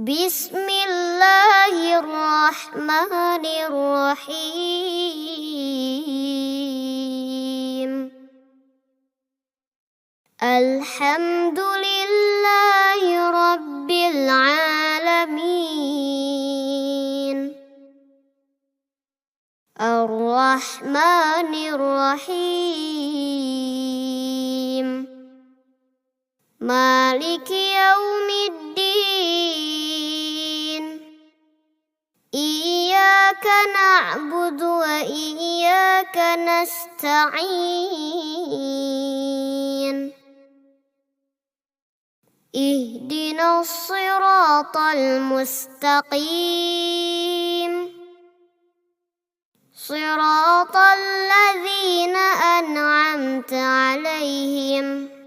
بسم الله الرحمن الرحيم. الحمد لله رب العالمين. الرحمن الرحيم. مالك يوم الدين. إياك نعبد وإياك نستعين. اهدنا الصراط المستقيم، صراط الذين أنعمت عليهم